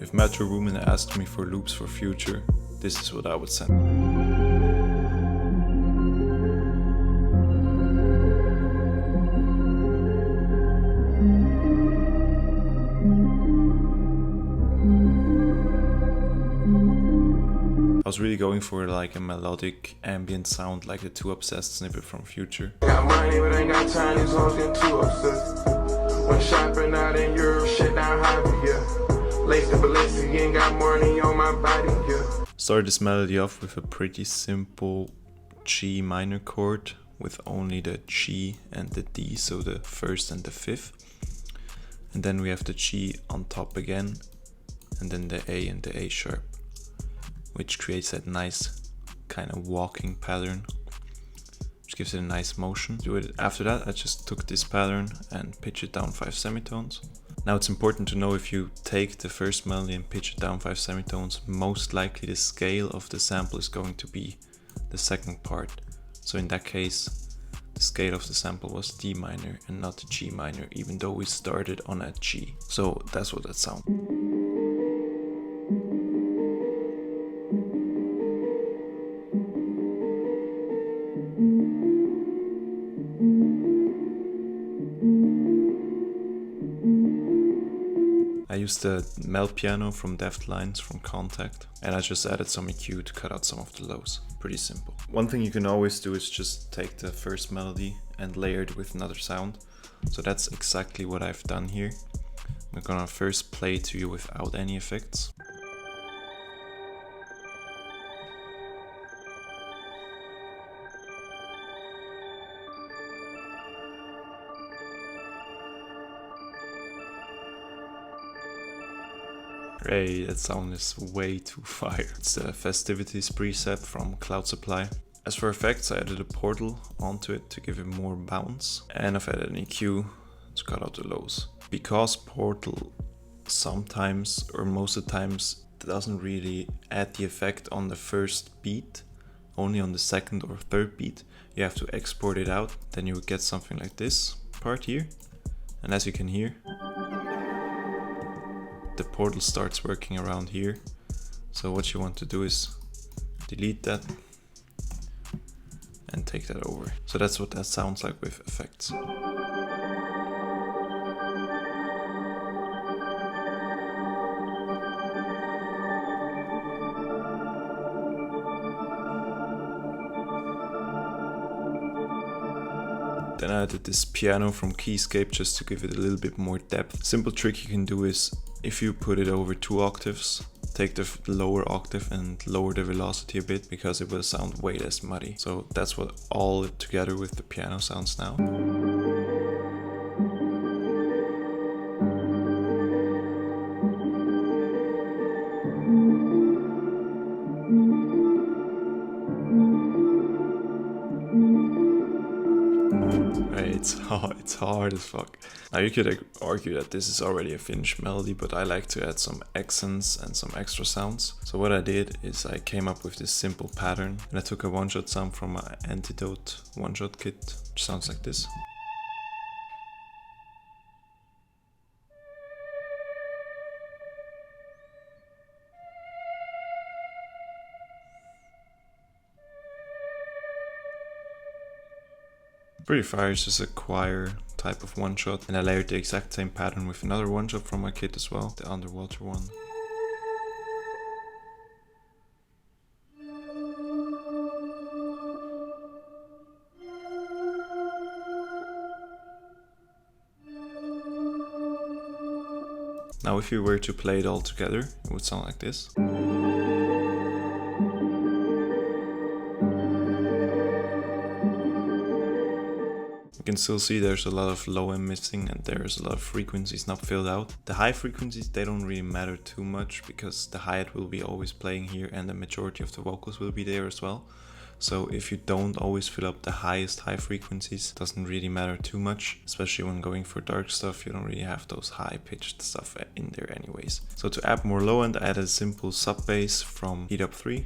If Metro Boomin asked me for loops for future, this is what I would send. I was really going for like a melodic ambient sound like the Too Obsessed snippet from Future. Got money but ain't got time, these hoes getting too obsessed. When shopping out in Europe, shit down hobby, yeah. Lace the Balenciaga, ain't got money on my body, yeah. Started this melody off with a pretty simple G minor chord with only the G and the D, so the first and the fifth. And then we have the G on top again, and then the A and the A sharp, which creates that nice kind of walking pattern, which gives it a nice motion. After that, I just took this pattern and pitched it down 5 semitones. Now it's important to know, if you take the first melody and pitch it down 5 semitones, most likely the scale of the sample is going to be the second part. So in that case, the scale of the sample was D minor and not G minor, even though we started on a G. So that's what that sounds. I used the melt piano from Deft Lines from Contact, and I just added some EQ to cut out some of the lows. Pretty simple. One thing you can always do is just take the first melody and layer it with another sound. So that's exactly what I've done here. I'm gonna first play to you without any effects. Hey, that sound is way too fire. It's the Festivities preset from Cloud Supply. As for effects, I added a portal onto it to give it more bounce. And I've added an EQ to cut out the lows. Because portal sometimes, or most of the times, doesn't really add the effect on the first beat, only on the second or third beat, you have to export it out. Then you would get something like this part here. And as you can hear, the portal starts working around here. So what you want to do is delete that and take that over. So that's what that sounds like with effects. Then I added this piano from Keyscape just to give it a little bit more depth. Simple trick you can do is, if you put it over 2 octaves, take the lower octave and lower the velocity a bit, because it will sound way less muddy. So that's what all together with the piano sounds now. It's hard as fuck. Now you could argue that this is already a finished melody, but I like to add some accents and some extra sounds. So what I did is I came up with this simple pattern, and I took a one-shot sound from my Antidote one-shot kit, which sounds like this. Pretty fire. It's just a choir type of one shot, and I layered the exact same pattern with another one shot from my kit as well, the underwater one. Now if you were to play it all together, it would sound like this. You can still see there's a lot of low end missing, and there's a lot of frequencies not filled out. The high frequencies, they don't really matter too much, because the hi-hat will be always playing here and the majority of the vocals will be there as well. So if you don't always fill up the highest high frequencies, it doesn't really matter too much, especially when going for dark stuff. You don't really have those high pitched stuff in there anyways. So to add more low end, I added a simple sub bass from Heat Up 3.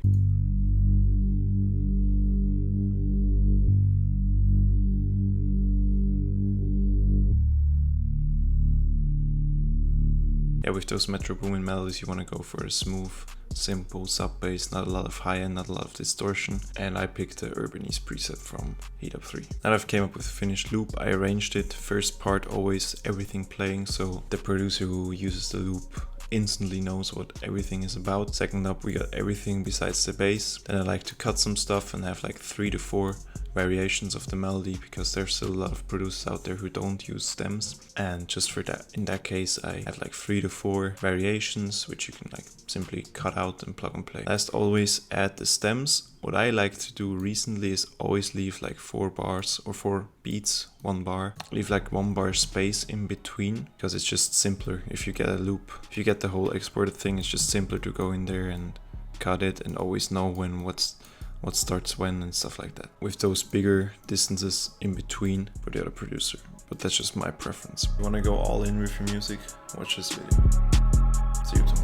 Yeah, with those Metro Boomin melodies, you want to go for a smooth, simple sub bass, not a lot of high end, not a lot of distortion. And I picked the Urbanese preset from Heat Up 3. Now that I've came up with a finished loop, I arranged it. First part, always everything playing, so the producer who uses the loop instantly knows what everything is about. Second up, we got everything besides the bass. Then I like to cut some stuff and have like 3 to 4 variations of the melody, because there's still a lot of producers out there who don't use stems. And just for that, in that case, I had like 3 to 4 variations, which you can like simply cut out and plug and play. Last, always add the stems. What I like to do recently is always leave like 4 bars or 4 beats, 1 bar. Leave like 1 bar space in between, because it's just simpler if you get a loop. If you get the whole exported thing, it's just simpler to go in there and cut it and always know when what starts when and stuff like that. With those bigger distances in between for the other producer. But that's just my preference. If you want to go all in with your music, watch this video. See you tomorrow.